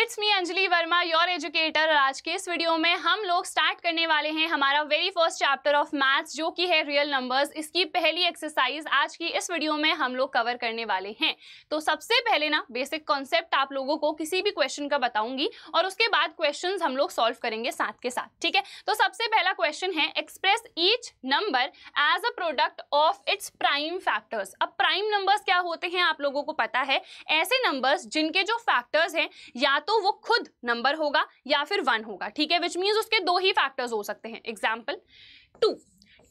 It's me Anjali Verma, your educator. और आज के इस वीडियो में हम लोग स्टार्ट करने वाले हैं हमारा very first chapter of maths, जो कि है रियल नंबर्स। इसकी पहली एक्सरसाइज आज की इस वीडियो में हम लोग कवर करने वाले हैं। तो सबसे पहले ना बेसिक कॉन्सेप्ट आप लोगों को किसी भी क्वेश्चन का बताऊंगी और उसके बाद क्वेश्चंस हम लोग सॉल्व करेंगे साथ के साथ, ठीक है। तो सबसे पहला क्वेश्चन है, express each number as a product of its prime factors. अब प्राइम नंबर्स क्या होते हैं आप लोगों को पता है, ऐसे नंबर्स जिनके जो फैक्टर्स हैं या तो वो खुद नंबर होगा या फिर 1 होगा, ठीक है। विच मीन्स उसके दो ही फैक्टर्स हो सकते हैं। एग्जाम्पल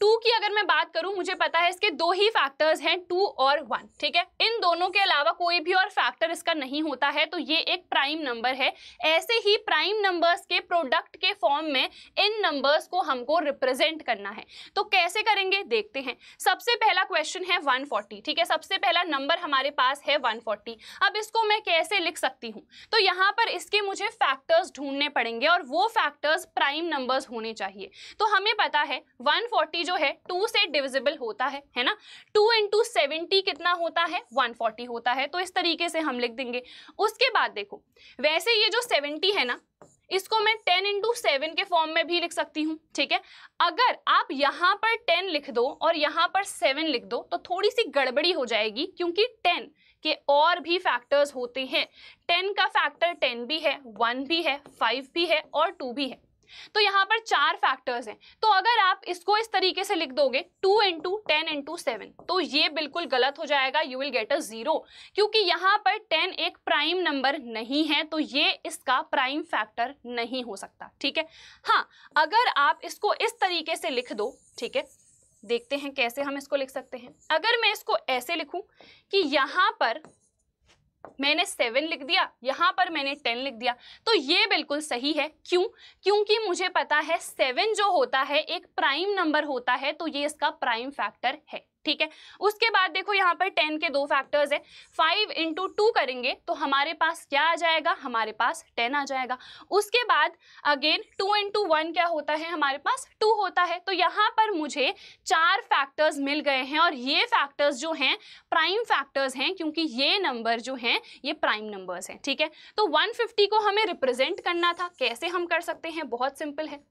2 की अगर मैं बात करूं, मुझे पता है इसके दो ही फैक्टर्स हैं 2 और 1, ठीक है। इन दोनों के अलावा कोई भी और फैक्टर इसका नहीं होता है, तो ये एक प्राइम नंबर है। ऐसे ही प्राइम नंबर्स के प्रोडक्ट के फॉर्म में इन नंबर्स को हमको रिप्रेजेंट करना है। तो कैसे करेंगे देखते हैं। सबसे पहला क्वेश्चन है 140, ठीक है। सबसे पहला नंबर हमारे पास है 140। अब इसको मैं कैसे लिख सकती हूँ, तो यहाँ पर इसके मुझे फैक्टर्स ढूंढने पड़ेंगे और वो फैक्टर्स प्राइम नंबर्स होने चाहिए। तो हमें पता है 140 जो है 2 से डिविजिबल होता है ना। 2 इंटू 70 कितना होता है, 140 होता है। तो इस तरीके से हम लिख देंगे। उसके बाद देखो, वैसे ये जो 70 है ना, इसको मैं 10 इंटू 7 के फॉर्म में भी लिख सकती हूँ, ठीक है। अगर आप यहाँ पर 10 लिख दो और यहाँ पर 7 लिख दो तो थोड़ी सी गड़बड़ी हो जाएगी, क्योंकि 10 के और भी फैक्टर्स होते हैं। 10 का फैक्टर 10 भी है, 1 भी है, 5 भी है और 2 भी है। तो यहाँ पर 4 फैक्टर्स हैं। तो अगर आप इसको इस तरीके से लिख दोगे 2 इंटू 10 इंटू 7, तो ये बिल्कुल गलत हो जाएगा। यू विल गेट अ 0, क्योंकि यहाँ पर 10 एक प्राइम नंबर नहीं है, तो ये इसका प्राइम फैक्टर नहीं हो सकता, ठीक है। हाँ, अगर आप इसको इस तरीके से लिख दो, ठीक है, देखते हैं कैसे हम इसको लिख सकते हैं। अगर मैं इसको ऐसे लिखूं कि यहाँ पर मैंने 7 लिख दिया, यहाँ पर मैंने 10 लिख दिया, तो ये बिल्कुल सही है। क्यों? क्योंकि मुझे पता है 7 जो होता है एक प्राइम नंबर होता है, तो ये इसका प्राइम फैक्टर है, ठीक है। उसके बाद देखो यहाँ पर 10 के दो फैक्टर्स है। 5 इंटू 2 करेंगे तो हमारे पास क्या आ जाएगा, हमारे पास 10 आ जाएगा। उसके बाद अगेन 2 इंटू 1 क्या होता है, हमारे पास 2 होता है। तो यहाँ पर मुझे 4 फैक्टर्स मिल गए हैं और ये फैक्टर्स जो हैं प्राइम फैक्टर्स हैं, क्योंकि ये नंबर जो हैं ये प्राइम नंबर्स हैं, ठीक है। तो 150 को हमें रिप्रेजेंट करना था। कैसे हम कर सकते हैं, बहुत सिंपल है।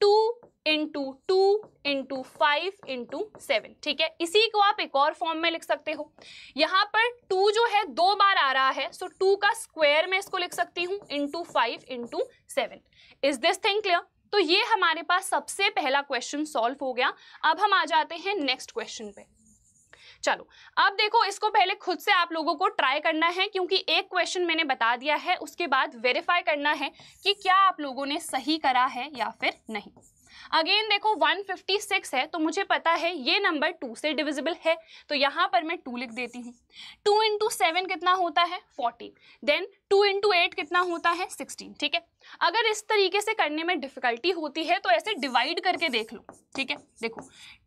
2 इंटू 2 इंटू 5 इंटू 7, ठीक है। इसी को आप एक और फॉर्म में लिख सकते हो। यहाँ पर 2 जो है 2 बार आ रहा है, सो 2 का स्क्वायर में इसको लिख सकती हूँ into 5 into 7। Is this thing clear? तो ये हमारे पास सबसे पहला क्वेश्चन सॉल्व हो गया। अब हम आ जाते हैं नेक्स्ट क्वेश्चन पे। चलो अब देखो, इसको पहले खुद से आप लोगों को ट्राई करना है, क्योंकि एक क्वेश्चन मैंने बता दिया है, उसके बाद वेरीफाई करना है कि क्या आप लोगों ने सही करा है या फिर नहीं। अगेन देखो 156 है, तो मुझे पता है ये नंबर 2 से डिविजिबल है, तो यहाँ पर मैं 2 लिख देती हूँ। 2 इंटू 7 कितना होता है, 14। देन 2 इंटू 8 कितना होता है, 16, ठीक है। अगर इस तरीके से करने में डिफिकल्टी होती है तो ऐसे डिवाइड करके देख लो, ठीक है। देखो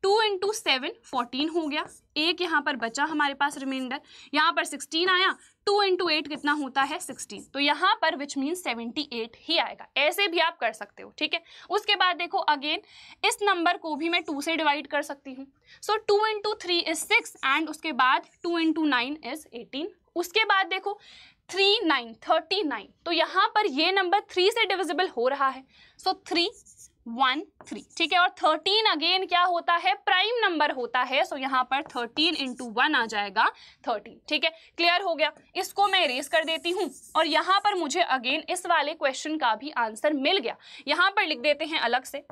2 इंटू 7 14 हो गया, एक यहाँ पर बचा हमारे पास रिमाइंडर, यहाँ पर 16 आया। 2 इंटू 8 कितना होता है, 16, तो यहाँ पर विच मीन 78 ही आएगा। ऐसे भी आप कर सकते हो, ठीक है। उसके बाद देखो अगेन इस नंबर को भी मैं 2 से डिवाइड कर सकती हूँ। सो 2 इंटू 3 इज 6 एंड उसके बाद 2 इंटू 9 इज 18। उसके बाद देखो 3 9 39, तो यहाँ पर ये नंबर 3 से डिविजिबल हो रहा है। सो 3 1 3, ठीक है। और 13 अगेन क्या होता है, प्राइम नंबर होता है। सो यहाँ पर 13 इंटू 1 आ जाएगा 13, ठीक है। क्लियर हो गया। इसको मैं इरेज कर देती हूँ और यहाँ पर मुझे अगेन इस वाले क्वेश्चन का भी आंसर मिल गया। यहाँ पर लिख देते हैं अलग से,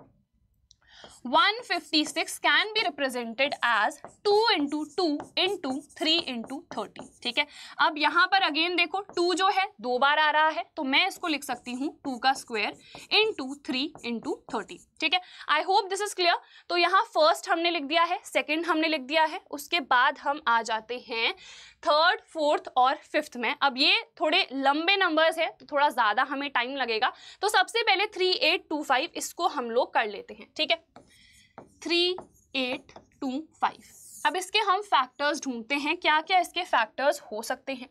156 can be represented as 2 into 2 into 3 into 30, ठीक है। अब यहाँ पर अगेन देखो 2 जो है 2 बार आ रहा है, तो मैं इसको लिख सकती हूँ 2 का स्क्वायर इंटू 3 इंटू 30, ठीक है। I hope this is clear. तो यहाँ फर्स्ट हमने लिख दिया है, सेकेंड हमने लिख दिया है, उसके बाद हम आ जाते हैं थर्ड, फोर्थ और फिफ्थ में। अब ये थोड़े लंबे नंबर्स है, तो थोड़ा ज़्यादा हमें टाइम लगेगा। तो सबसे पहले 3825 इसको हम लोग कर लेते हैं, ठीक है। 3825, अब इसके हम फैक्टर्स ढूंढते हैं, क्या क्या इसके फैक्टर्स हो सकते हैं।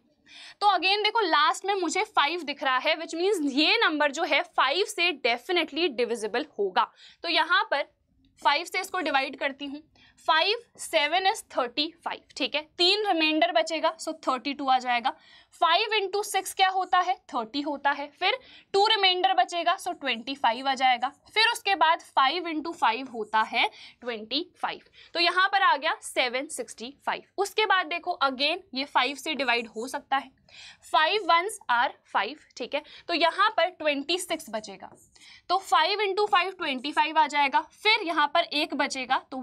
तो अगेन देखो लास्ट में मुझे 5 दिख रहा है, विच मीन्स ये नंबर जो है 5 से डेफिनेटली डिविजिबल होगा। तो यहाँ पर 5 से इसको डिवाइड करती हूँ, 5 7 इज 35, ठीक है। 3 रिमाइंडर बचेगा, सो 32 आ जाएगा। 5 इंटू 6 क्या होता है, 30 होता है। फिर 2 रिमाइंडर बचेगा, सो 25 आ जाएगा। फिर उसके बाद 5 इंटू 5 होता है 25, तो यहाँ पर आ गया 765। उसके बाद देखो अगेन ये 5 से डिवाइड हो सकता है, 5 1s आर 5, ठीक है। तो यहाँ पर 26 बचेगा, तो 5 इंटू 5 25 आ जाएगा। फिर यहाँ पर एक बचेगा तो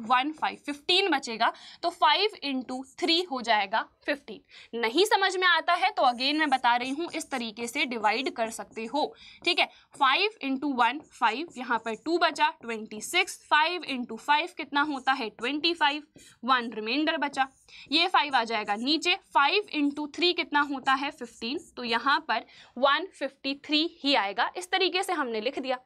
15 बचेगा, तो 5 इंटू 3 हो जाएगा 15। नहीं समझ में आता है तो अगेन मैं बता रही हूँ, इस तरीके से डिवाइड कर सकते हो, ठीक है। 5 इंटू 1 5, यहाँ पर 2 बचा 26, 5 इंटू 5 कितना होता है 25, 1 रिमाइंडर बचा, ये 5 आ जाएगा नीचे। 5 इंटू 3 कितना होता है 15, तो यहाँ पर 153 ही आएगा। इस तरीके से हमने लिख दिया।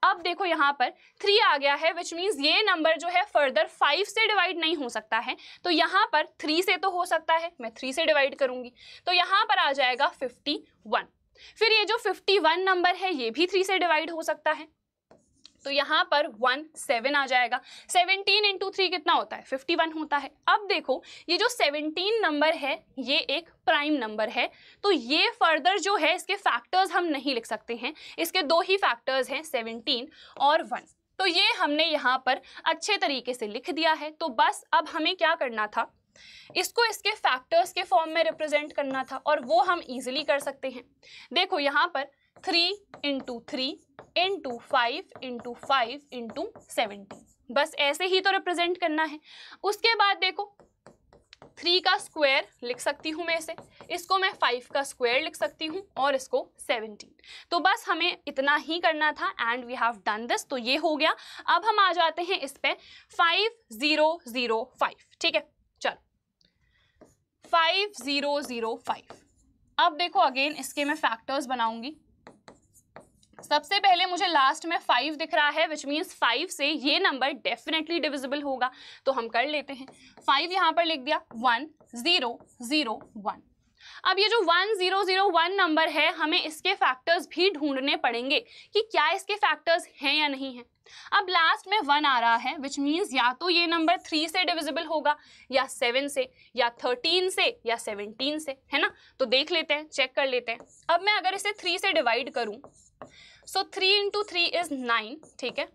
अब देखो यहाँ पर 3 आ गया है, विच मीन्स ये नंबर जो है फर्दर 5 से डिवाइड नहीं हो सकता है, तो यहाँ पर 3 से तो हो सकता है, मैं 3 से डिवाइड करूंगी, तो यहाँ पर आ जाएगा 51। फिर ये जो 51 नंबर है ये भी 3 से डिवाइड हो सकता है, तो यहाँ पर 17 आ जाएगा। 17 इंटू 3 कितना होता है 51 होता है। अब देखो ये जो 17 नंबर है ये एक प्राइम नंबर है, तो ये फर्दर जो है इसके फैक्टर्स हम नहीं लिख सकते हैं, इसके दो ही फैक्टर्स हैं 17 और 1, तो ये हमने यहाँ पर अच्छे तरीके से लिख दिया है। तो बस अब हमें क्या करना था, इसको इसके फैक्टर्स के फॉर्म में रिप्रेजेंट करना था, और वो हम इजीली कर सकते हैं। देखो यहाँ पर 3 इंटू 3 इंटू 5 इंटू 5 इंटू 17, बस ऐसे ही तो रिप्रेजेंट करना है। उसके बाद देखो 3 का स्क्वायर लिख सकती हूँ मैं इसे, इसको मैं 5 का स्क्वायर लिख सकती हूँ, और इसको 17। तो बस हमें इतना ही करना था, and we have done this. तो ये हो गया। अब हम आ जाते हैं इस पे 5005, ठीक है। चलो 5005। अब देखो अगेन इसके मैं फैक्टर्स बनाऊंगी। सबसे पहले मुझे लास्ट में 5 दिख रहा है, विच मीन्स 5 से ये नंबर डेफिनेटली डिविजिबल होगा, तो हम कर लेते हैं। 5 यहाँ पर लिख दिया, 1001। अब ये जो 1001 नंबर है, हमें इसके फैक्टर्स भी ढूंढने पड़ेंगे कि क्या इसके फैक्टर्स हैं या नहीं हैं। अब लास्ट में 1 आ रहा है, विच मीन्स या तो ये नंबर 3 से डिविजिबल होगा, या 7 से, या 13 से, या 17 से, है ना। तो देख लेते हैं, चेक कर लेते हैं। अब मैं अगर इसे 3 से डिवाइड करूं, सो 3 इंटू 3 इज 9, ठीक है।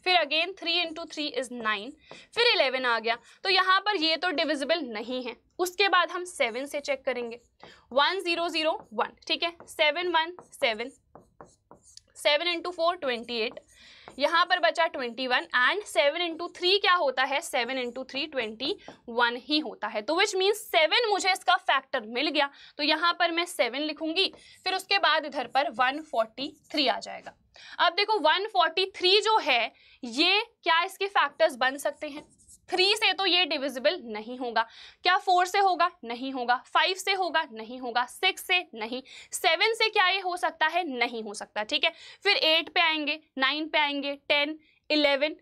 फिर अगेन 3 इंटू 3 इज 9, फिर 11 आ गया, तो यहाँ पर ये तो डिविजिबल नहीं है। उसके बाद हम 7 से चेक करेंगे, 1001, ठीक है। 717, 7 इंटू 4 28, यहाँ पर बचा 21, एंड 7 इंटू 3 क्या होता है, 7 इंटू 3 21 ही होता है। तो विच मीन्स 7 मुझे इसका फैक्टर मिल गया, तो यहाँ पर मैं 7 लिखूंगी। फिर उसके बाद इधर पर 143 आ जाएगा। अब देखो 143 जो है ये क्या इसके फैक्टर्स बन सकते हैं, 3 से तो ये डिविजिबल नहीं होगा, क्या 4 से होगा, नहीं होगा, 5 से होगा, नहीं होगा, 6 से नहीं, 7 से क्या ये हो सकता है, नहीं हो सकता, ठीक है। फिर 8 पे आएंगे, 9 पे आएंगे, 10 11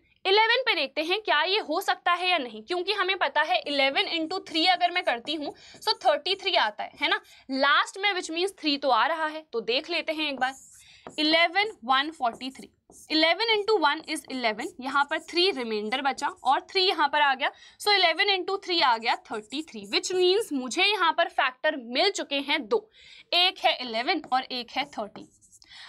पे देखते हैं क्या ये हो सकता है या नहीं, क्योंकि हमें पता है 11 इंटू 3 अगर मैं करती हूँ तो 33 आता है ना लास्ट में, विच मीन्स 3 तो आ रहा है। तो देख लेते हैं एक बार, 11 143, 11 इंटू 1 इज 11, यहाँ पर 3 रिमाइंडर बचा और 3 यहाँ पर आ गया, सो 11 इंटू 3 आ गया 33, विच मीन्स मुझे यहाँ पर फैक्टर मिल चुके हैं 2, एक है 11 और एक है 30।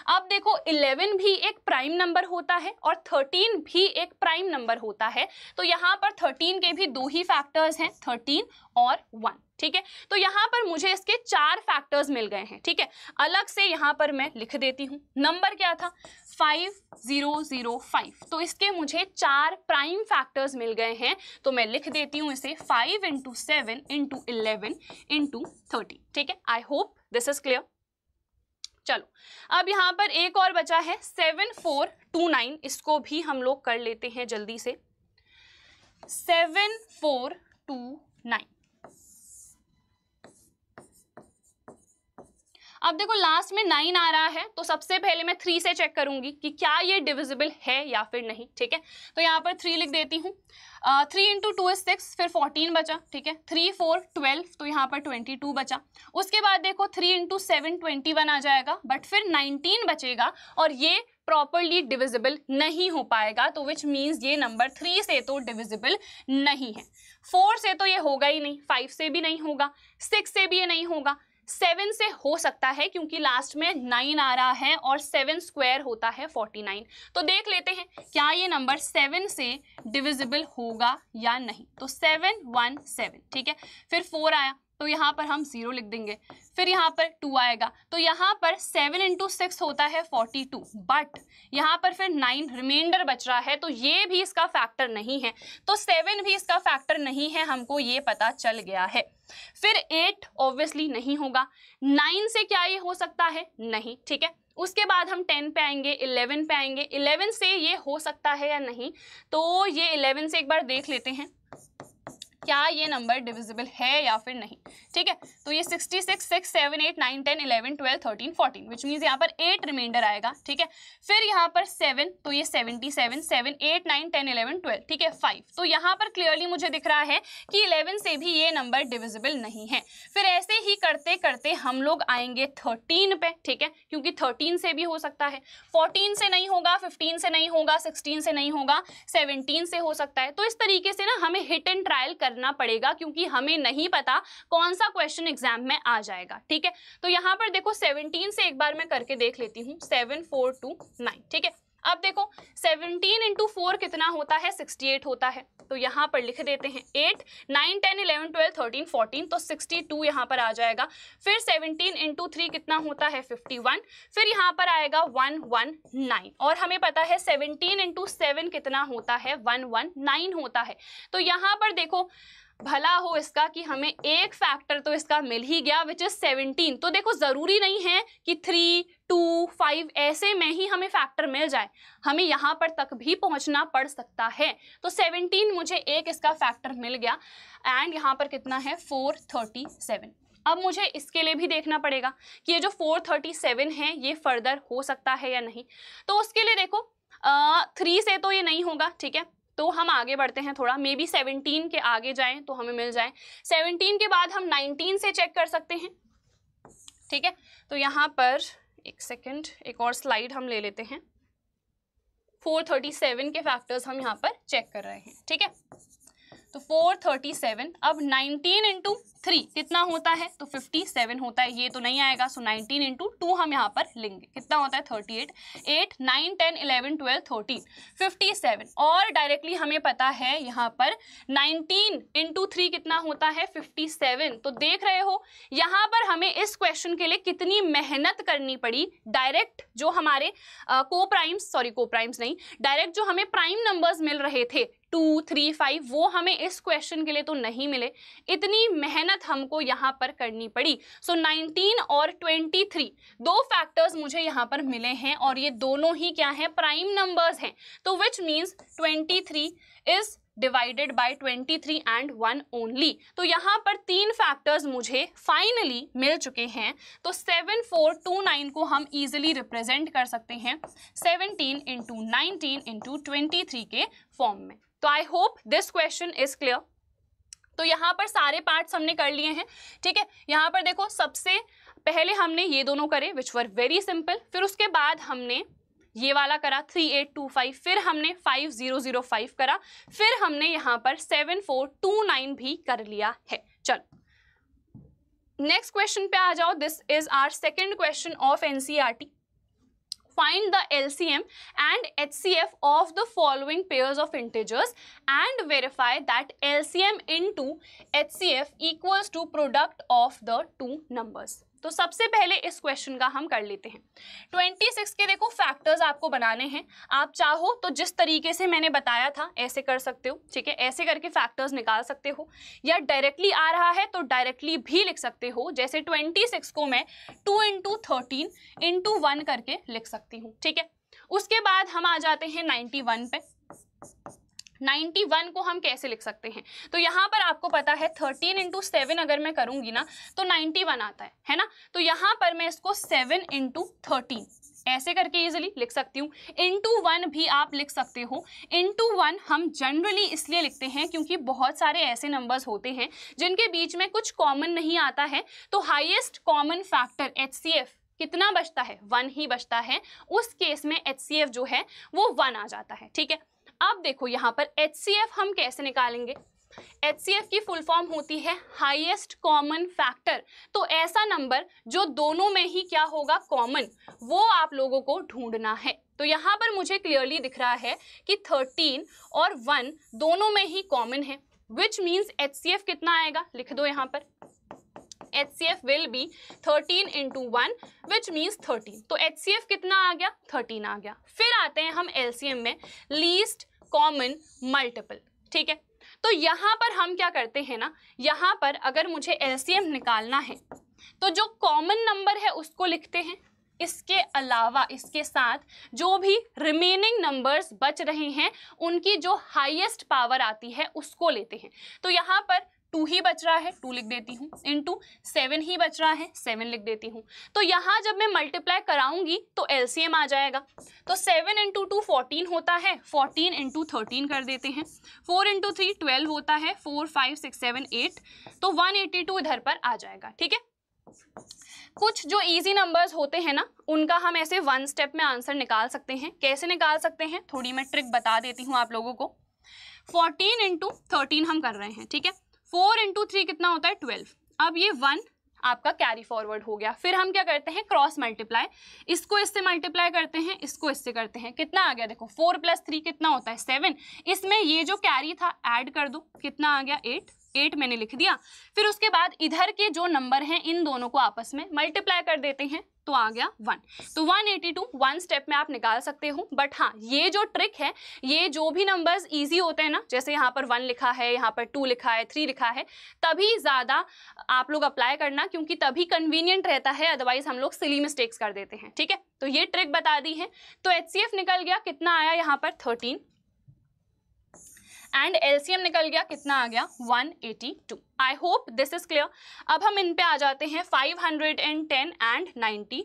अब देखो 11 भी एक प्राइम नंबर होता है और 13 भी एक प्राइम नंबर होता है, तो यहाँ पर 13 के भी 2 ही फैक्टर्स हैं, 13 और 1, ठीक है। तो यहाँ पर मुझे इसके 4 फैक्टर्स मिल गए हैं, ठीक है। अलग से यहाँ पर मैं लिख देती हूँ, नंबर क्या था 5005, तो इसके मुझे 4 प्राइम फैक्टर्स मिल गए हैं, तो मैं लिख देती हूँ इसे 5 इंटू 7 इंटू 11 इंटू 30, ठीक है। I hope this is clear. चलो अब यहाँ पर एक और बचा है 7429, इसको भी हम लोग कर लेते हैं जल्दी से। 7429, अब देखो लास्ट में 9 आ रहा है, तो सबसे पहले मैं 3 से चेक करूंगी कि क्या ये डिविजिबल है या फिर नहीं, ठीक है। तो यहाँ पर 3 लिख देती हूँ। 3 इंटू 2 इज 6, फिर 14 बचा, ठीक है। 3 4 12, तो यहाँ पर 22 बचा। उसके बाद देखो 3 इंटू 7 21 आ जाएगा, बट फिर 19 बचेगा और ये प्रॉपरली डिविजिबल नहीं हो पाएगा, तो विच मीन्स ये नंबर 3 से तो डिविजिबल नहीं है। 4 से तो ये होगा ही नहीं, 5 से भी नहीं होगा, 6 से भी ये नहीं होगा, 7 से हो सकता है क्योंकि लास्ट में 9 आ रहा है और 7 स्क्वायर होता है 49। तो देख लेते हैं क्या ये नंबर 7 से डिविजिबल होगा या नहीं। तो 7 1 7, ठीक है। फिर 4 आया तो यहाँ पर हम 0 लिख देंगे, फिर यहाँ पर 2 आएगा, तो यहाँ पर 7 इंटू 6 होता है 42, बट यहाँ पर फिर 9 रिमाइंडर बच रहा है, तो ये भी इसका फैक्टर नहीं है, तो 7 भी इसका फैक्टर नहीं है, हमको ये पता चल गया है। फिर 8 ऑब्वियसली नहीं होगा, 9 से क्या ये हो सकता है, नहीं, ठीक है। उसके बाद हम 10 पे आएंगे, 11 पे आएंगे, 11 से ये हो सकता है या नहीं, तो ये 11 से एक बार देख लेते हैं क्या ये नंबर डिविजिबल है या फिर नहीं, ठीक है। तो ये 66 6 7 8 9 10 11 12 13 14, विच मीन्स यहाँ पर 8 रिमाइंडर आएगा, ठीक है। फिर यहाँ पर 7, तो ये 77 7 8 9 10 11 12, ठीक है। 5, तो यहाँ पर क्लियरली मुझे दिख रहा है कि 11 से भी ये नंबर डिविजिबल नहीं है। फिर ऐसे ही करते करते हम लोग आएंगे 13 पे, ठीक है, क्योंकि 13 से भी हो सकता है, 14 से नहीं होगा, 15 से नहीं होगा, 16 से नहीं होगा, 17 से हो सकता है। तो इस तरीके से ना हमें हिट एंड ट्रायल करना पड़ेगा, क्योंकि हमें नहीं पता कौन सा क्वेश्चन एग्जाम में आ जाएगा, ठीक है। तो यहाँ पर देखो 17 से एक बार मैं करके देख लेती हूँ, 7 4 2 9, ठीक है। अब देखो 17 इंटू 4 कितना होता है, 68 होता है, तो यहाँ पर लिख देते हैं 8 9 10 11 12 13 14, तो 62 यहाँ पर आ जाएगा। फिर 17 इंटू 3 कितना होता है, 51, फिर यहाँ पर आएगा 119, और हमें पता है 17 इंटू 7 कितना होता है, 119 होता है। तो यहाँ पर देखो भला हो इसका कि हमें एक फैक्टर तो इसका मिल ही गया, विच इज 17। तो देखो जरूरी नहीं है कि 3 2 5 ऐसे में ही हमें फैक्टर मिल जाए, हमें यहाँ पर तक भी पहुँचना पड़ सकता है। तो 17 मुझे एक इसका फैक्टर मिल गया, एंड यहाँ पर कितना है, 437। अब मुझे इसके लिए भी देखना पड़ेगा कि ये जो 437 है ये फर्दर हो सकता है या नहीं। तो उसके लिए देखो 3 से तो ये नहीं होगा, ठीक है। तो हम आगे बढ़ते हैं थोड़ा, मे बी 17 के आगे जाएं तो हमें मिल जाए। 17 के बाद हम 19 से चेक कर सकते हैं, ठीक है। तो यहाँ पर एक सेकंड, एक और स्लाइड हम ले लेते हैं। 437 के फैक्टर्स हम यहाँ पर चेक कर रहे हैं, ठीक है। तो 437, अब 19 इंटू 3 कितना होता है, तो 57 होता है, ये तो नहीं आएगा, सो 19 इंटू 2 हम यहाँ पर लेंगे, कितना होता है, 38 8 9 10 11 12 13 57, और डायरेक्टली हमें पता है यहाँ पर 19 इंटू 3 कितना होता है, 57। तो देख रहे हो यहाँ पर हमें इस क्वेश्चन के लिए कितनी मेहनत करनी पड़ी। डायरेक्ट जो हमारे कोप्राइम्स नहीं, डायरेक्ट जो हमें प्राइम नंबर्स मिल रहे थे 2 3 5, वो हमें इस क्वेश्चन के लिए तो नहीं मिले, इतनी मेहनत हमको यहाँ पर करनी पड़ी। सो 19 और 23 दो फैक्टर्स मुझे यहाँ पर मिले हैं, और ये दोनों ही क्या है, प्राइम नंबर्स हैं। तो which means 23 is divided by 23 and 1 only. तो यहाँ पर 3 फैक्टर्स मुझे फाइनली मिल चुके हैं। तो 7429 को हम इजिली रिप्रेजेंट कर सकते हैं 17 इंटू 19 इंटू 23 के फॉर्म में। तो आई hope this question is clear. तो यहाँ पर सारे पार्ट्स हमने कर लिए हैं, ठीक है। यहाँ पर देखो सबसे पहले हमने ये दोनों करे विच वर वेरी सिंपल, फिर उसके बाद हमने ये वाला करा 3825, फिर हमने 5005 करा, फिर हमने यहाँ पर 7429 भी कर लिया है। चलो नेक्स्ट क्वेश्चन पे आ जाओ। This is our second question of NCERT. Find the LCM and HCF of the following pairs of integers and verify that LCM into HCF equals to product of the two numbers. तो सबसे पहले इस question का हम कर लेते हैं। 26 के देखो फैक्टर्स आपको बनाने हैं, आप चाहो तो जिस तरीके से मैंने बताया था ऐसे कर सकते हो, ठीक है। ऐसे करके फैक्टर्स निकाल सकते हो, या डायरेक्टली आ रहा है तो डायरेक्टली भी लिख सकते हो। जैसे 26 को मैं 2 इंटू 13 इंटू 1 करके लिख सकती हूँ, ठीक है। उसके बाद हम आ जाते हैं 91 पे। 91 को हम कैसे लिख सकते हैं? तो यहाँ पर आपको पता है 13 इंटू 7 अगर मैं करूँगी ना तो 91 आता है ना? तो यहाँ पर मैं इसको 7 इंटू 13 ऐसे करके इजीली लिख सकती हूँ। इंटू 1 भी आप लिख सकते हो। इंटू 1 हम जनरली इसलिए लिखते हैं क्योंकि बहुत सारे ऐसे नंबर्स होते हैं जिनके बीच में कुछ कॉमन नहीं आता है, तो हाईएस्ट कॉमन फैक्टर HCF कितना बचता है? 1 ही बचता है। उस केस में HCF जो है वो 1 आ जाता है, ठीक है। अब देखो यहाँ पर HCF हम कैसे निकालेंगे? HCF की फुल फॉर्म होती है हाईएस्ट कॉमन फैक्टर। तो ऐसा नंबर जो दोनों में ही क्या होगा? कॉमन, वो आप लोगों को ढूंढना है। तो यहाँ पर मुझे क्लियरली दिख रहा है कि 13 और 1 दोनों में ही कॉमन है, विच मीन्स HCF कितना आएगा? लिख दो यहाँ पर, HCF will be 13 into 1 which means 13। तो HCF कितना आ गया? 13 आ गया। फिर आते हैं हम LCM में, लीस्ट कॉमन मल्टीपल, ठीक है। तो यहाँ पर हम क्या करते हैं ना, यहाँ पर अगर मुझे LCM निकालना है तो जो कॉमन नंबर है उसको लिखते हैं, इसके अलावा इसके साथ जो भी रिमेनिंग नंबर्स बच रहे हैं उनकी जो हाईएस्ट पावर आती है उसको लेते हैं। तो यहाँ पर 2 ही बच रहा है, 2 लिख देती हूँ, इंटू 7 ही बच रहा है, 7 लिख देती हूँ। तो यहाँ जब मैं मल्टीप्लाई कराऊंगी तो LCM आ जाएगा। तो 7 इंटू 2 14 होता है, 14 इंटू 13 कर देते हैं, 4 इंटू 3 12 होता है, 4 5 6 7 8, तो 182 इधर पर आ जाएगा, ठीक है। कुछ जो इजी नंबर्स होते हैं ना उनका हम ऐसे 1 स्टेप में आंसर निकाल सकते हैं। कैसे निकाल सकते हैं? थोड़ी मैं ट्रिक बता देती हूँ आप लोगों को। 14 इंटू 13 हम कर रहे हैं, ठीक है। 4 इंटू 3 कितना होता है? 12। अब ये 1 आपका कैरी फॉरवर्ड हो गया। फिर हम क्या करते हैं? क्रॉस मल्टीप्लाई, इसको इससे मल्टीप्लाई करते हैं, इसको इससे करते हैं। कितना आ गया? देखो 4 प्लस 3 कितना होता है? 7। इसमें ये जो कैरी था ऐड कर दो, कितना आ गया? 8 मैंने लिख दिया। फिर उसके बाद इधर के जो नंबर हैं इन दोनों को आपस में मल्टीप्लाई कर देते हैं, तो आ गया 1। तो 182 1 स्टेप में आप निकाल सकते हो। बट हाँ, ये जो ट्रिक है, ये जो भी नंबर्स इजी होते हैं ना, जैसे यहाँ पर 1 लिखा है, यहाँ पर 2 लिखा है, 3 लिखा है, तभी ज़्यादा आप लोग अप्लाई करना, क्योंकि तभी कन्वीनियंट रहता है, अदरवाइज हम लोग सिली मिस्टेक्स कर देते हैं, ठीक है। तो ये ट्रिक बता दी है। तो HCF निकल गया, कितना आया यहाँ पर? 13, एंड LCM निकल गया, कितना आ गया? 182। आई होप दिस इज क्लियर। अब हम इन पे आ जाते हैं 510 एंड 92।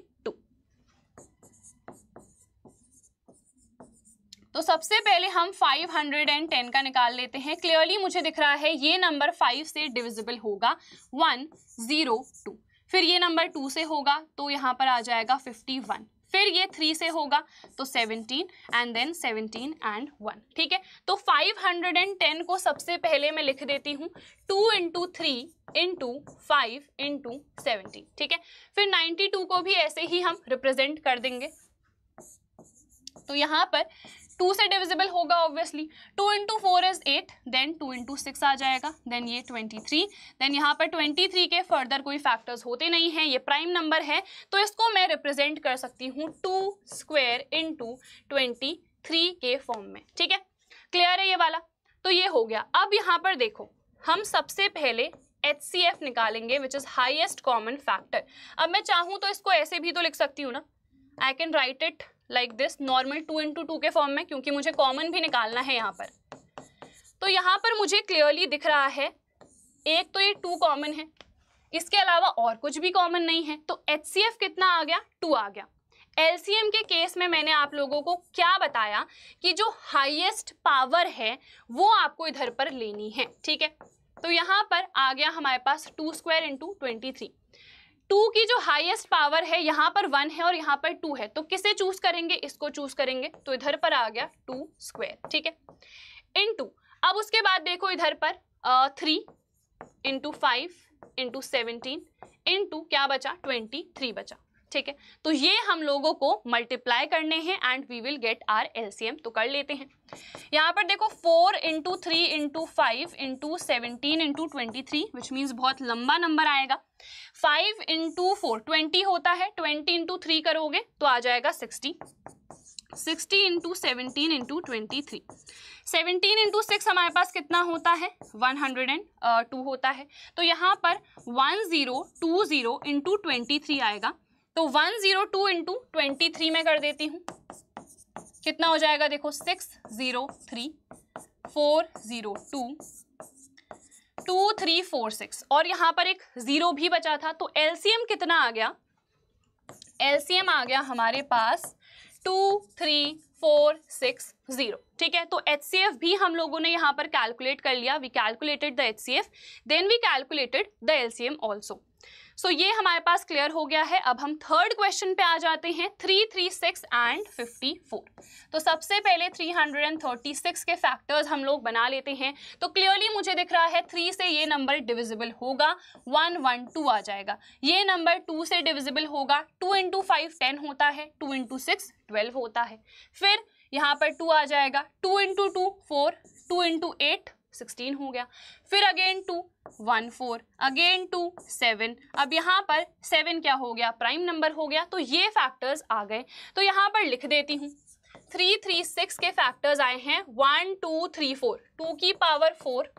तो सबसे पहले हम 510 का निकाल लेते हैं। क्लियरली मुझे दिख रहा है ये नंबर 5 से डिविजिबल होगा, 102। फिर ये नंबर 2 से होगा तो यहाँ पर आ जाएगा 51। फिर ये 3 से होगा तो 17 एंड देन 17 एंड 1, ठीक है। तो 510 को सबसे पहले मैं लिख देती हूँ 2 इंटू 3 इंटू 5 इंटू 17, ठीक है। फिर 92 को भी ऐसे ही हम रिप्रेजेंट कर देंगे। तो यहाँ पर 2 से डिविजिबल होगा obviously, 2 into 4 is 8, then 2 into 6 आ जाएगा, देन ये 23, देन यहाँ पर 23 के फर्दर कोई फैक्टर्स होते नहीं हैं, ये प्राइम नंबर है, तो इसको मैं रिप्रेजेंट कर सकती हूँ 2 स्क्वायर इंटू 23 के फॉर्म में, ठीक है। क्लियर है ये वाला? तो ये हो गया। अब यहाँ पर देखो, हम सबसे पहले HCF निकालेंगे, which is highest common factor. अब मैं चाहूँ तो इसको ऐसे भी तो लिख सकती हूँ ना, I can write it like this, normal 2 into 2 के फॉर्म में, क्योंकि मुझे कॉमन भी निकालना है यहाँ पर। तो यहाँ पर मुझे क्लियरली दिख रहा है, एक तो ये 2 कॉमन है, इसके अलावा और कुछ भी कॉमन नहीं है, तो HCF कितना आ गया? 2 आ गया। LCM के केस में मैंने आप लोगों को क्या बताया कि जो हाईएस्ट पावर है वो आपको इधर पर लेनी है, ठीक है। तो यहाँ पर आ गया हमारे पास 2 स्क्वायर इंटू 23। 2 की जो हाईएस्ट पावर है यहाँ पर 1 है और यहाँ पर 2 है, तो किसे चूज करेंगे? इसको चूज करेंगे, तो इधर पर आ गया 2 स्क्वायर, ठीक है, इनटू। अब उसके बाद देखो इधर पर 3 इंटू 5 इंटू 17 इंटू क्या बचा? 23 बचा, ठीक है। तो ये हम लोगों को मल्टीप्लाई करने हैं and we will get our LCM। तो कर लेते हैं। यहाँ पर देखो 4 into 3 into 5 into 17 into 23, which means बहुत लंबा नंबर आएगा। 5 इंटू 4 20 होता है, 20 इंटू 3 करोगे तो आ जाएगा 60, 60 इंटू 17 इंटू 23, 17 इंटू 6 हमारे पास कितना होता है? 102 होता है। तो यहाँ पर 1020 इंटू 23 आएगा, तो 102 इंटू 23 में कर देती हूँ, कितना हो जाएगा? देखो 603, 402 2346 और यहाँ पर एक 0 भी बचा था, तो एलसीएम कितना आ गया? एलसीएम आ गया हमारे पास 23460। ठीक है, तो एचसीएफ भी हम लोगों ने यहाँ पर कैलकुलेट कर लिया। We calculated the HCF, then we calculated the LCM also. So ये हमारे पास क्लियर हो गया है। अब हम थर्ड क्वेश्चन पे आ जाते हैं, 336 एंड 54। तो सबसे पहले 336 के फैक्टर्स हम लोग बना लेते हैं। तो क्लियरली मुझे दिख रहा है 3 से ये नंबर डिविजिबल होगा, 112 आ जाएगा। ये नंबर 2 से डिविजिबल होगा, 2 इंटू 5 10 होता है, 2 इंटू 6 12 होता है। फिर यहाँ पर 2 आ जाएगा, 2 इंटू 2 4, 2 इंटू 8 16 हो गया। फिर अगेन 2 1 4, अगेन 2 7। अब यहाँ पर 7 क्या हो गया? प्राइम नंबर हो गया। तो ये फैक्टर्स आ गए। तो यहाँ पर लिख देती हूँ, 336 के फैक्टर्स आए हैं 1 2 3 4, 2 की पावर 4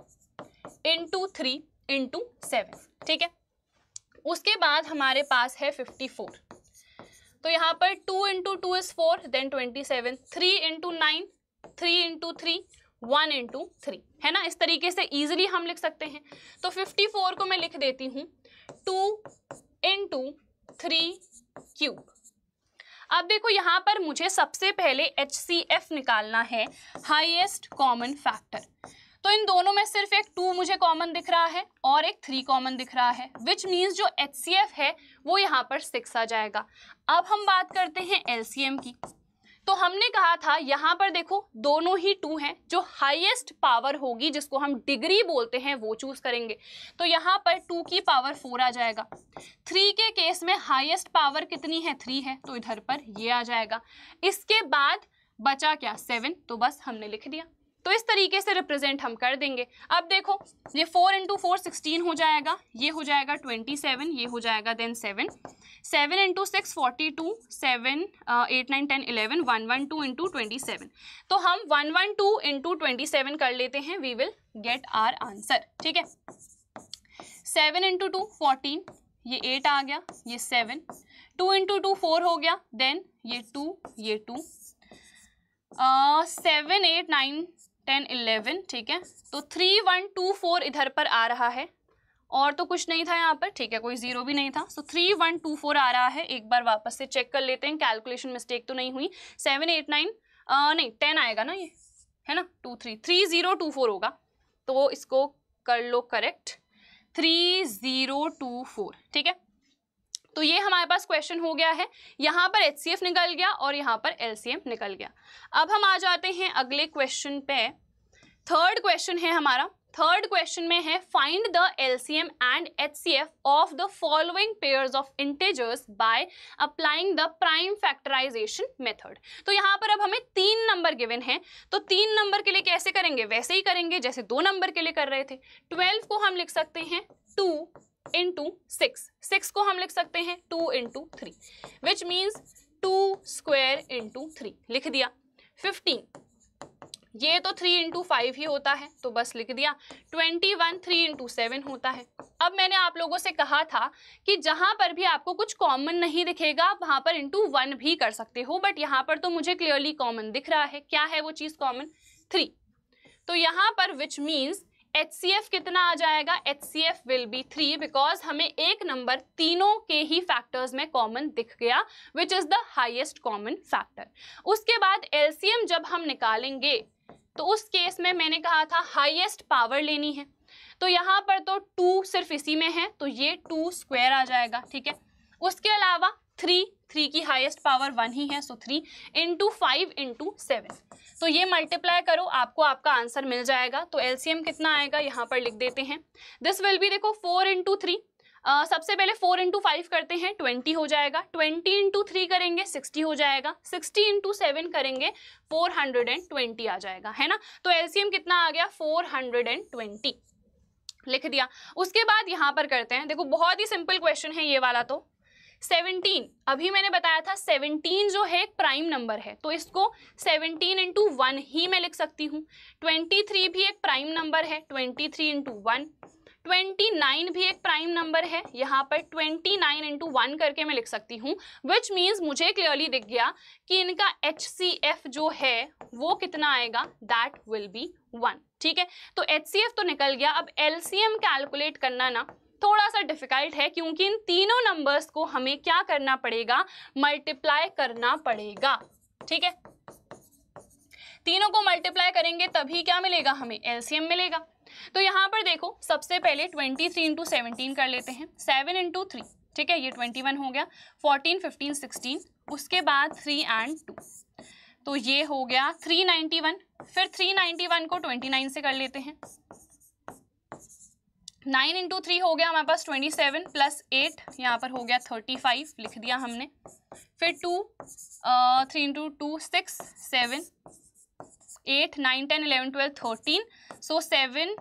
इंटू 3 इंटू 7। ठीक है, उसके बाद हमारे पास है 54। तो यहाँ पर 2 into 2 is 4, then 27, 3 into 9, 3 into 3, 1 into 3, है ना। इस तरीके से इजीली हम लिख सकते हैं। तो 54 को मैं लिख देती हूँ 2 इंटू 3 क्यूब। अब देखो यहाँ पर मुझे सबसे पहले HCF निकालना है, हाईएस्ट कॉमन फैक्टर। तो इन दोनों में सिर्फ एक 2 मुझे कॉमन दिख रहा है और एक 3 कॉमन दिख रहा है, विच मीन्स जो HCF है वो यहाँ पर 6 आ जाएगा। अब हम बात करते हैं LCM की। तो हमने कहा था यहाँ पर देखो दोनों ही 2 हैं, जो हाईएस्ट पावर होगी जिसको हम डिग्री बोलते हैं वो चूज करेंगे। तो यहाँ पर 2 की पावर 4 आ जाएगा। 3 के केस में हाईएस्ट पावर कितनी है? 3 है, तो इधर पर ये आ जाएगा। इसके बाद बचा क्या? 7, तो बस हमने लिख दिया। तो इस तरीके से रिप्रेजेंट हम कर देंगे। अब देखो ये 4 इंटू 4 16 हो जाएगा, ये हो जाएगा 27, ये हो जाएगा देन 7, 7 इंटू 6 42, 7 8 9 10 11, 112 इंटू 27। तो हम 112 इंटू 27 कर लेते हैं, we will get our answer. ठीक है, 7 इंटू 2 14, ये 8 आ गया, ये 7, 2 इंटू 2 4 हो गया, देन ये 2, ये 2, 7 8 9 10 11। ठीक है, तो 3 1 2 4 इधर पर आ रहा है और तो कुछ नहीं था यहाँ पर। ठीक है, कोई 0 भी नहीं था। सो 3 1 2 4 आ रहा है। एक बार वापस से चेक कर लेते हैं, कैलकुलेशन मिस्टेक तो नहीं हुई। 7 8 9 नहीं 10 आएगा ना, ये है ना, 2 3 3 0 2 4 होगा। तो इसको कर लो करेक्ट, 3 0 2 4। ठीक है, तो ये हमारे पास क्वेश्चन हो गया है। यहाँ पर HCF निकल गया और यहाँ पर LCM निकल गया। अब हम आ जाते हैं अगले क्वेश्चन पे। थर्ड क्वेश्चन है हमारा। थर्ड क्वेश्चन में है, find the LCM and HCF of the following pairs of integers by applying the prime factorisation method. तो यहाँ पर अब हमें 3 नंबर गिवन है, तो 3 नंबर के लिए कैसे करेंगे? वैसे ही करेंगे जैसे 2 नंबर के लिए कर रहे थे। 12 को हम लिख सकते हैं 2 इंटू 6 को हम लिख सकते हैं 2 into 3, which means 2 square into 3 लिख दिया। 15 ये तो 3 इंटू 5 ही होता है, तो बस लिख दिया। 21 3 इंटू 7 होता है। अब मैंने आप लोगों से कहा था कि जहां पर भी आपको कुछ कॉमन नहीं दिखेगा आप वहां पर इंटू 1 भी कर सकते हो, बट यहाँ पर तो मुझे क्लियरली कॉमन दिख रहा है। क्या है वो चीज कॉमन? 3। तो यहाँ पर विच मीन्स HCF कितना आ जाएगा? HCF विल बी 3, बिकॉज हमें एक नंबर तीनों के ही फैक्टर्स में कॉमन दिख गया, which is the highest common factor. उसके बाद LCM जब हम निकालेंगे तो उस केस में मैंने कहा था हाईएस्ट पावर लेनी है, तो यहाँ पर तो 2 सिर्फ इसी में है, तो ये 2 स्क्वायर आ जाएगा। ठीक है, उसके अलावा 3 की हाईएस्ट पावर 1 ही है, सो 3 इंटू 5 इंटू 7। तो ये मल्टीप्लाई करो, आपको आपका आंसर मिल जाएगा। तो LCM कितना आएगा यहाँ पर लिख देते हैं। दिस विल बी देखो 4 इंटू 3, सबसे पहले 4 इंटू 5 करते हैं, 20 हो जाएगा। 20 इंटू 3 करेंगे 60 हो जाएगा। 60 इंटू 7 करेंगे 420 आ जाएगा, है ना। तो LCM कितना आ गया? 420 लिख दिया। उसके बाद यहाँ पर करते हैं, देखो बहुत ही सिंपल क्वेश्चन है ये वाला। तो 17 अभी मैंने बताया था 17 जो है एक प्राइम नंबर है, तो इसको 17 इंटू 1 ही मैं लिख सकती हूँ। 23 भी एक प्राइम नंबर है, 23 इंटू 1। 29 भी एक प्राइम नंबर है, यहाँ पर 29 इंटू 1 करके मैं लिख सकती हूँ, विच मीन्स मुझे क्लियरली दिख गया कि इनका HCF जो है वो कितना आएगा, दैट विल बी 1। ठीक है, तो HCF तो निकल गया। अब LCM कैलकुलेट करना ना थोड़ा सा डिफिकल्ट है, क्योंकि इन तीनों नंबर्स को हमें क्या करना पड़ेगा, मल्टीप्लाई करना पड़ेगा। ठीक है, तीनों को मल्टीप्लाई करेंगे तभी क्या मिलेगा, हमें LCM मिलेगा। तो यहाँ पर देखो, सबसे पहले 23 इंटू 17 कर लेते हैं, 7 इंटू 3, ठीक है, ये 21 हो गया, 14 15 16, उसके बाद 3 and 2, तो ये हो गया 391। फिर 391 को 29 से कर लेते हैं, 9 इंटू 3 हो गया हमारे पास 27 प्लस 8 यहाँ पर हो गया 35 लिख दिया हमने। फिर 2 3 इंटू 2 6 7 8 9 10 11 12 13, सो 7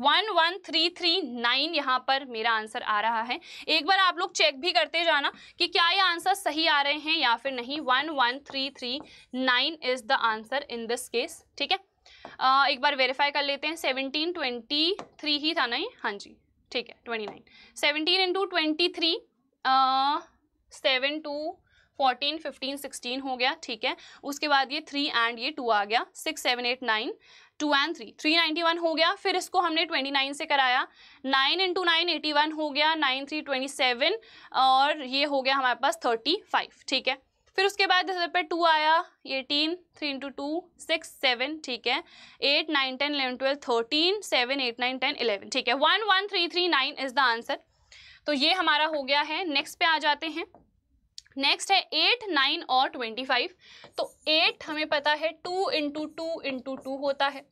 1 1 3 3 9 यहाँ पर मेरा आंसर आ रहा है। एक बार आप लोग चेक भी करते जाना कि क्या ये आंसर सही आ रहे हैं या फिर नहीं। 1 1 3 3 9 is the answer in this case. ठीक है, एक बार वेरीफाई कर लेते हैं। 17 23 ही था नहीं, हाँ जी ठीक है 29। 17 इंटू 23 7 2 14 15 16 हो गया। ठीक है, उसके बाद ये 3 एंड ये 2 आ गया, 6 7 8 9 2 एंड 3 391 हो गया। फिर इसको हमने 29 से कराया, 9 इंटू 9 81 हो गया, 9 3 27 और ये हो गया हमारे पास 35। ठीक है, फिर उसके बाद इधर पे 2 आया, 18 3 इंटू 2 6 7, ठीक है, 8 9 10 11 12 13 7 8 9 10 11। ठीक है, 1 1 3 3 9 इज द आंसर। तो ये हमारा हो गया है। नेक्स्ट पे आ जाते हैं। नेक्स्ट है 8 9 और 25। तो 8 हमें पता है 2 इंटू 2 इंटू 2 होता है।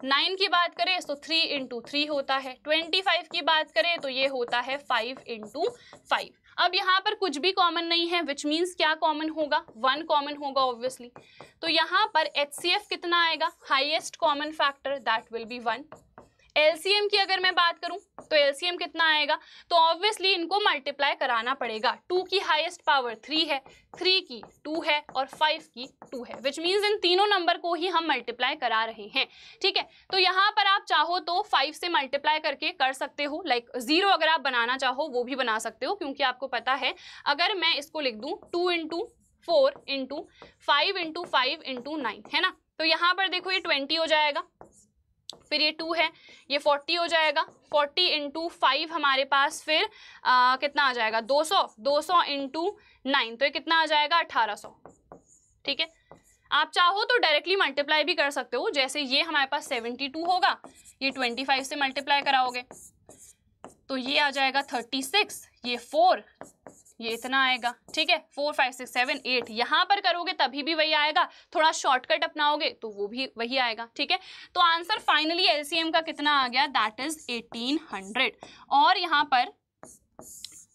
9 की बात करें तो 3 इंटू 3 होता है। 25 की बात करें तो ये होता है 5 इंटू 5। अब यहाँ पर कुछ भी कॉमन नहीं है, विच मीन्स क्या कॉमन होगा, 1 कॉमन होगा ऑब्वियसली। तो यहाँ पर HCF कितना आएगा, highest common factor, that will be 1। LCM की अगर मैं बात करूं तो LCM कितना आएगा, तो ऑब्वियसली इनको मल्टीप्लाई कराना पड़ेगा। 2 की हाईएस्ट पावर 3 है, 3 की 2 है और 5 की 2 है, विच मीन्स इन तीनों नंबर को ही हम मल्टीप्लाई करा रहे हैं। ठीक है, तो यहाँ पर आप चाहो तो 5 से मल्टीप्लाई करके कर सकते हो, लाइक 0 अगर आप बनाना चाहो वो भी बना सकते हो, क्योंकि आपको पता है अगर मैं इसको लिख दूं 2 इंटू 4 इंटू 5 इंटू 5 इंटू 9 है ना, तो यहाँ पर देखो ये 20 हो जाएगा, फिर ये 2 है, ये 40 हो जाएगा, 40 इंटू 5 हमारे पास फिर कितना आ जाएगा 200, 200 इंटू 9 तो ये कितना आ जाएगा 1800। ठीक है, आप चाहो तो डायरेक्टली मल्टीप्लाई भी कर सकते हो, जैसे ये हमारे पास 72 होगा, ये 25 से मल्टीप्लाई कराओगे तो ये आ जाएगा 36, ये 4, ये इतना आएगा। ठीक है, 4 5 6 7 8 यहाँ पर करोगे तभी भी वही आएगा, थोड़ा शॉर्टकट अपनाओगे तो वो भी वही आएगा। ठीक है, तो आंसर फाइनली LCM का कितना आ गया, दैट इज 1800। और यहाँ पर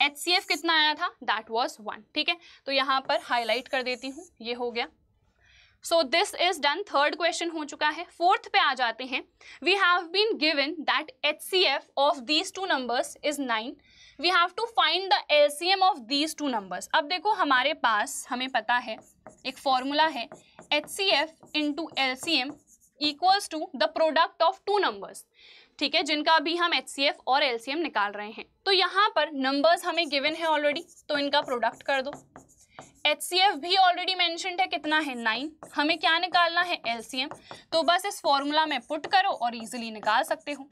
HCF कितना आया था, दैट वाज 1। ठीक है, तो यहाँ पर हाईलाइट कर देती हूँ, ये हो गया। So this is done, third question हो चुका है। फोर्थ पे आ जाते हैं। We have been given that HCF of these two numbers is 9। We have to find the LCM of these two numbers. अब देखो हमारे पास, हमें पता है एक फॉर्मूला है, HCF into LCM equals to the product of two numbers. ठीक है, जिनका भी हम HCF और LCM निकाल रहे हैं। तो यहाँ पर नंबर्स हमें गिवन है ऑलरेडी, तो इनका प्रोडक्ट कर दो। HCF भी ऑलरेडी मेंशन्ड है, कितना है 9। हमें क्या निकालना है, LCM, तो बस इस फॉर्मूला में पुट करो और इजीली निकाल सकते हो।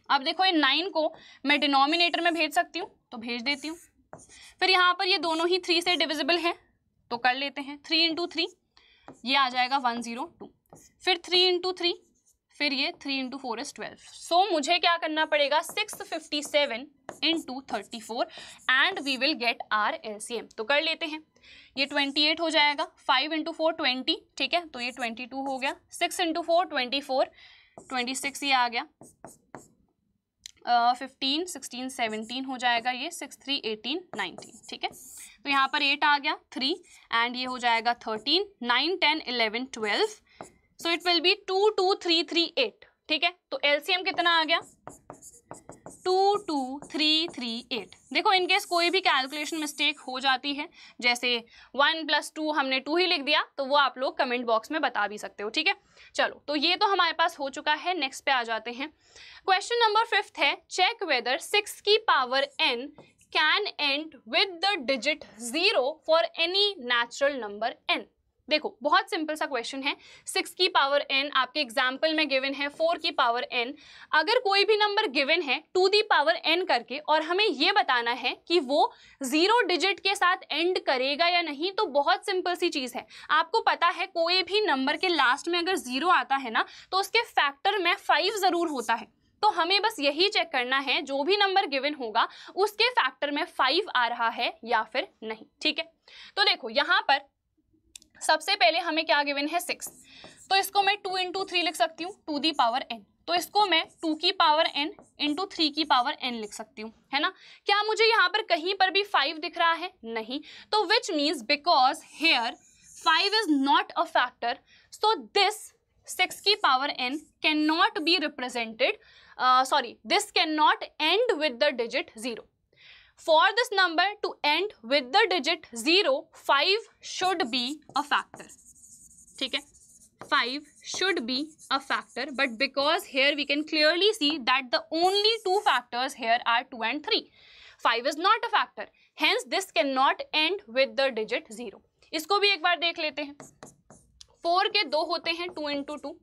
अब देखो ये 9 को मैं डिनोमिनेटर में भेज सकती हूँ, तो भेज देती हूँ। फिर यहाँ पर ये दोनों ही 3 से डिविजिबल हैं, तो कर लेते हैं। 3 इंटू 3 ये आ जाएगा 102, फिर 3 इंटू 3, फिर ये 3 इंटू 4 इज 12। सो मुझे क्या करना पड़ेगा, 657 into 34 and we will get our LCM। तो कर लेते हैं, ये 28 हो जाएगा, 5 इंटू 4 20, ठीक है, तो ये 22 हो गया, 6 इंटू 4 24, 26 ये आ गया, 15 16 17 हो जाएगा, ये 6 3 18 19। ठीक है, तो यहाँ पर 8 आ गया, 3 एंड ये हो जाएगा 13 9 10 11 12, सो इट विल बी 2 2 3 3 8। ठीक है, तो LCM कितना आ गया, 22338। देखो इनकेस कोई भी कैलकुलेशन मिस्टेक हो जाती है, जैसे 1 + 2 हमने 2 ही लिख दिया, तो वो आप लोग कमेंट बॉक्स में बता भी सकते हो, ठीक है। चलो, तो ये तो हमारे पास हो चुका है। नेक्स्ट पे आ जाते हैं। क्वेश्चन नंबर 5 है, चेक वेदर 6 की power n can and with the digit 0 for any natural number n। देखो बहुत सिंपल सा क्वेश्चन है। 6 की पावर n आपके एग्जाम्पल में गिवन है 4 की पावर n। अगर कोई भी नंबर गिवन है 2 दी पावर n करके और हमें ये बताना है कि वो 0 डिजिट के साथ एंड करेगा या नहीं, तो बहुत सिंपल सी चीज है। आपको पता है कोई भी नंबर के लास्ट में अगर 0 आता है ना, तो उसके फैक्टर में 5 जरूर होता है। तो हमें बस यही चेक करना है जो भी नंबर गिवन होगा उसके फैक्टर में 5 आ रहा है या फिर नहीं, ठीक है। तो देखो यहाँ पर सबसे पहले हमें क्या गिवन है 6, तो इसको मैं 2 × 3 लिख सकती हूँ, 2 दी पावर n। तो इसको मैं 2 की पावर n × 3 की पावर n लिख सकती हूँ, है ना। क्या मुझे यहाँ पर कहीं पर भी 5 दिख रहा है? नहीं। तो which means because here 5 is not a factor, so this 6 की power n can not be represented, this cannot end with the digit 0. For this number to end with the digit 0, 5 should be a factor. ठीक है, 5 should be a factor, but because here we can clearly see that the only 2 factors here are 2 and 3. 5 is not a factor, hence this cannot end with the digit 0. इसको भी एक बार देख लेते हैं। 4 के 2 होते हैं 2 × 2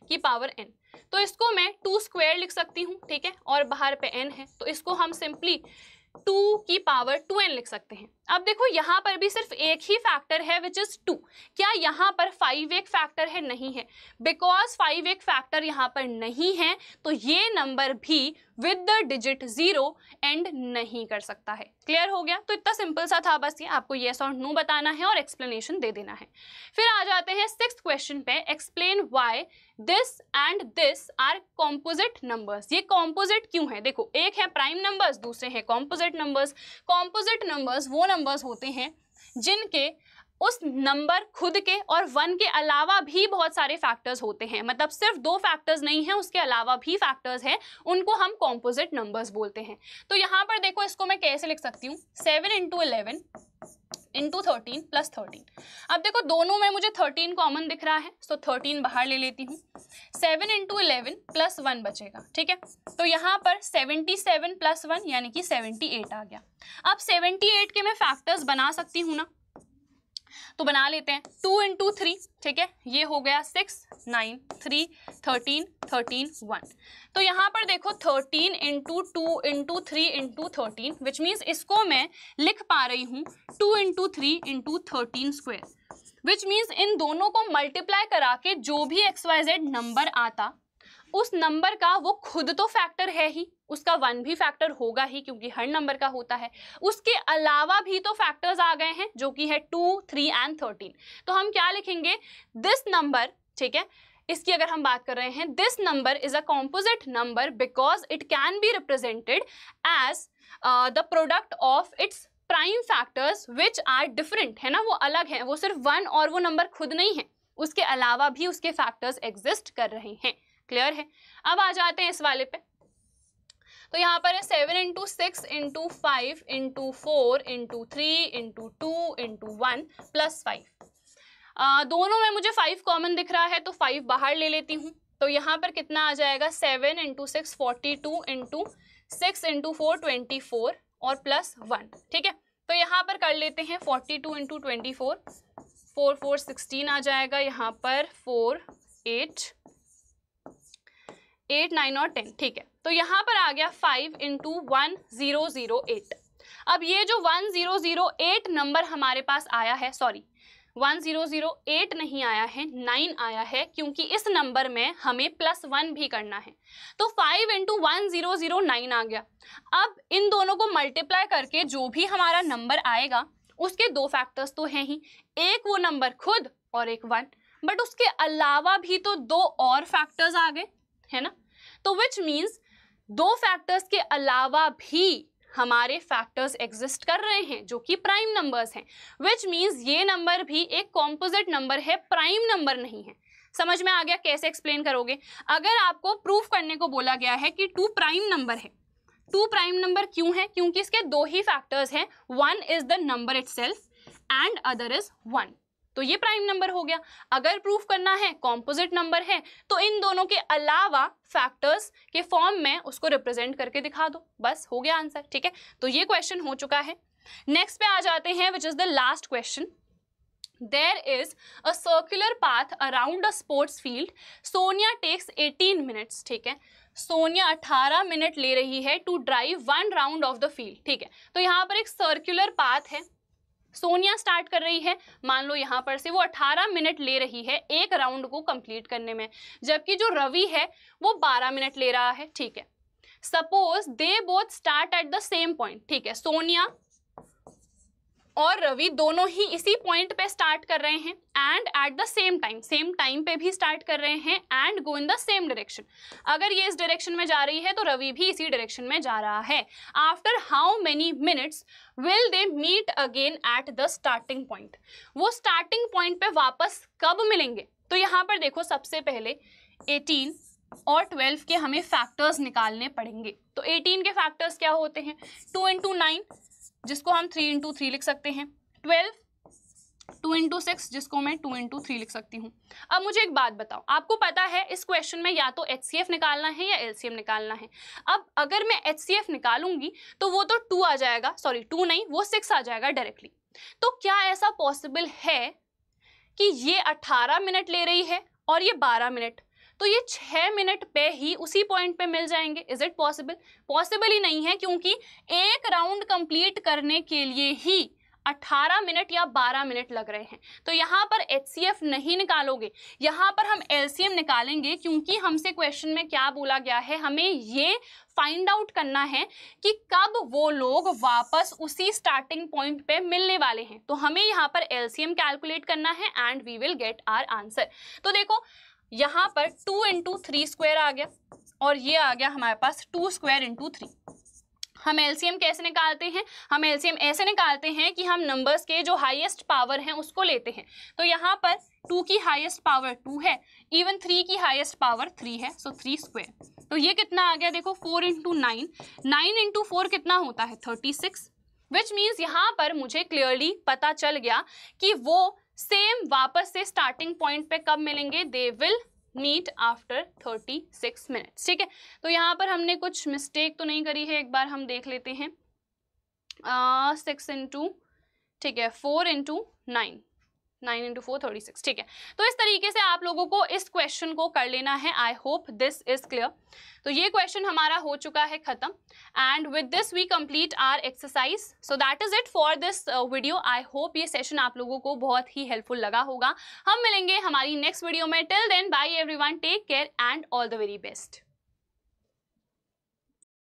की पावर n, तो इसको मैं 2 स्क्वायर लिख सकती हूँ, ठीक है। और बाहर पे n है, तो इसको हम सिंपली 2 की पावर 2n लिख सकते हैं। अब देखो यहाँ पर भी सिर्फ एक ही फैक्टर है विच इज 2। क्या यहाँ पर 5 एक फैक्टर है? नहीं है। बिकॉज 5 एक फैक्टर यहाँ पर नहीं है, तो ये नंबर भी विद द डिजिट 0 एंड नहीं कर सकता है। क्लियर हो गया? तो इतना सिंपल सा था, बस ये आपको येस और नो बताना है और एक्सप्लेनेशन दे देना है। फिर आ जाते हैं 6th क्वेश्चन पे, explain why this and this are composite numbers. ये कॉम्पोजिट क्यों है? देखो एक है प्राइम नंबर्स, दूसरे हैं कॉम्पोजिट नंबर्स। कॉम्पोजिट नंबर्स वो नंबर्स होते हैं जिनके उस नंबर खुद के और 1 के अलावा भी बहुत सारे फैक्टर्स होते हैं, मतलब सिर्फ 2 फैक्टर्स नहीं है, उसके अलावा भी फैक्टर्स हैं, उनको हम कॉम्पोजिट नंबर्स बोलते हैं। तो यहाँ पर देखो इसको मैं कैसे लिख सकती हूँ, 7 × 11 × 13 + 13। अब देखो दोनों में मुझे 13 कॉमन दिख रहा है, तो 13 बाहर ले लेती हूँ। 7 × 11 + 1 बचेगा, ठीक है। तो यहाँ पर 77 + 1 यानी कि 78 आ गया। अब 78 के मैं फैक्टर्स बना सकती हूँ ना, तो बना लेते हैं। 2 × 3, ठीक है, ये हो गया 6 9 3 13 13 1। तो यहाँ पर देखो 13 × 2 × 3 × 13, विच मीन्स इसको मैं लिख पा रही हूँ 2 × 3 × 13 स्क्वायर, विच मीन्स इन दोनों को मल्टीप्लाई करा के जो भी XYZ नंबर आता, उस नंबर का वो खुद तो फैक्टर है ही, उसका 1 भी फैक्टर होगा ही क्योंकि हर नंबर का होता है, उसके अलावा भी तो फैक्टर्स आ गए हैं जो कि है 2 3 एंड 13। तो हम क्या लिखेंगे, दिस नंबर, ठीक है, इसकी अगर हम बात कर रहे हैं, this number is a composite number because it can be represented as the product of its prime factors which are different, है ना, वो अलग है, वो सिर्फ 1 और वो नंबर खुद नहीं है, उसके अलावा भी उसके फैक्टर्स एग्जिस्ट कर रहे हैं। क्लियर है? अब आ जाते हैं इस वाले पे। तो यहाँ पर है 7 × 6 × 5 × 4 × 3 × 2 × 1 + 5। दोनों में मुझे 5 कॉमन दिख रहा है, तो 5 बाहर ले लेती हूँ। तो यहाँ पर कितना आ जाएगा, 7 × 6 42 × 6 × 4 24 और +1, ठीक है। तो यहाँ पर कर लेते हैं 42 × 24, 4 4 16 आ जाएगा, यहाँ पर 4 8 8 9 और 10, ठीक है। तो यहाँ पर आ गया 5 × 1008। अब ये जो 1008 नंबर हमारे पास आया है, सॉरी 1008 नहीं आया है, 9 आया है, क्योंकि इस नंबर में हमें +1 भी करना है। तो 5 × 1009 आ गया। अब इन दोनों को मल्टीप्लाई करके जो भी हमारा नंबर आएगा उसके 2 फैक्टर्स तो हैं ही, एक वो नंबर खुद और एक 1, बट उसके अलावा भी तो 2 और फैक्टर्स आ गए, है ना। तो विच मीन्स 2 फैक्टर्स के अलावा भी हमारे फैक्टर्स एग्जिस्ट कर रहे हैं जो कि प्राइम नंबर्स हैं, विच मीन्स ये नंबर भी एक कॉम्पोजिट नंबर है, प्राइम नंबर नहीं है। समझ में आ गया? कैसे एक्सप्लेन करोगे? अगर आपको प्रूफ करने को बोला गया है कि 2 प्राइम नंबर है, टू प्राइम नंबर क्यों है? क्योंकि इसके दो ही फैक्टर्स हैं, one is the number itself and other is one, तो ये प्राइम नंबर हो गया। अगर प्रूफ करना है कॉम्पोजिट नंबर है तो इन दोनों के अलावा फैक्टर्स के फॉर्म में उसको रिप्रेजेंट करके दिखा दो, बस हो गया आंसर। ठीक है, तो ये क्वेश्चन हो चुका है। नेक्स्ट पे आ जाते हैं, which is the last question. There is a circular path around a sports field. Sonia takes 18 minutes. ठीक है, सोनिया 18 मिनट ले रही है to drive one round of the field. ठीक है, तो यहाँ पर एक सर्कुलर पाथ है, सोनिया स्टार्ट कर रही है, मान लो यहाँ पर से वो 18 मिनट ले रही है एक राउंड को कंप्लीट करने में, जबकि जो रवि है वो 12 मिनट ले रहा है। ठीक है, suppose they both start at the same point. ठीक है, सोनिया और रवि दोनों ही इसी पॉइंट पे स्टार्ट कर रहे हैं and at the same time पे भी स्टार्ट कर रहे हैं and go in the same direction. अगर ये इस डायरेक्शन में जा रही है तो रवि भी इसी डायरेक्शन में जा रहा है। After how many minutes will they meet again at the starting point? वो स्टार्टिंग पॉइंट पे वापस कब मिलेंगे? तो यहाँ पर देखो, सबसे पहले 18 और 12 के हमें फैक्टर्स निकालने पड़ेंगे। तो 18 के फैक्टर्स क्या होते हैं? 2 इंटू 9 जिसको हम 3 इंटू 3 लिख सकते हैं, 12 2 इंटू 6 जिसको मैं 2 इंटू 3 लिख सकती हूँ। अब मुझे एक बात बताओ, आपको पता है इस क्वेश्चन में या तो HCF निकालना है या LCM निकालना है। अब अगर मैं HCF निकालूंगी तो वो तो 2 आ जाएगा, सॉरी 2 नहीं, वो 6 आ जाएगा डायरेक्टली। तो क्या ऐसा पॉसिबल है कि ये 18 मिनट ले रही है और ये 12 मिनट, तो ये 6 मिनट पे ही उसी पॉइंट पे मिल जाएंगे? Is it possible? पॉसिबल ही नहीं है, क्योंकि एक राउंड कंप्लीट करने के लिए ही 18 मिनट या 12 मिनट लग रहे हैं। तो यहाँ पर HCF नहीं निकालोगे, यहाँ पर हम LCM निकालेंगे, क्योंकि हमसे क्वेश्चन में क्या बोला गया है, हमें ये फाइंड आउट करना है कि कब वो लोग वापस उसी स्टार्टिंग पॉइंट पे मिलने वाले हैं। तो हमें यहाँ पर LCM कैलकुलेट करना है and we will get our answer. तो देखो, यहाँ पर 2 इंटू 3 स्क्वायर आ गया और ये आ गया हमारे पास 2 स्क्वायर इंटू 3। हम एलसीएम कैसे निकालते हैं? हम एलसीएम ऐसे निकालते हैं कि हम नंबर्स के जो हाईएस्ट पावर हैं उसको लेते हैं। तो यहाँ पर 2 की हाईएस्ट पावर 2 है, इवन 3 की हाईएस्ट पावर 3 है, सो 3 स्क्वायर। तो ये कितना आ गया? देखो 4 इंटू 9, 9 इंटू 4 कितना होता है? 36, विच मीन्स यहाँ पर मुझे क्लियरली पता चल गया कि वो सेम वापस से स्टार्टिंग पॉइंट पे कब मिलेंगे? They will meet after 36 minutes. ठीक है, तो यहाँ पर हमने कुछ मिस्टेक तो नहीं करी है, एक बार हम देख लेते हैं। 6 इंटू, ठीक है, 4 इंटू 9, 9 इंटू 4 36। ठीक है, तो इस तरीके से आप लोगों को इस क्वेश्चन को कर लेना है। I hope this is clear. तो ये क्वेश्चन हमारा हो चुका है खत्म and with this we complete our exercise. So that is it for this video. I hope ये सेशन आप लोगों को बहुत ही हेल्पफुल लगा होगा। हम मिलेंगे हमारी नेक्स्ट वीडियो में। Till then bye everyone, take care and all the very best.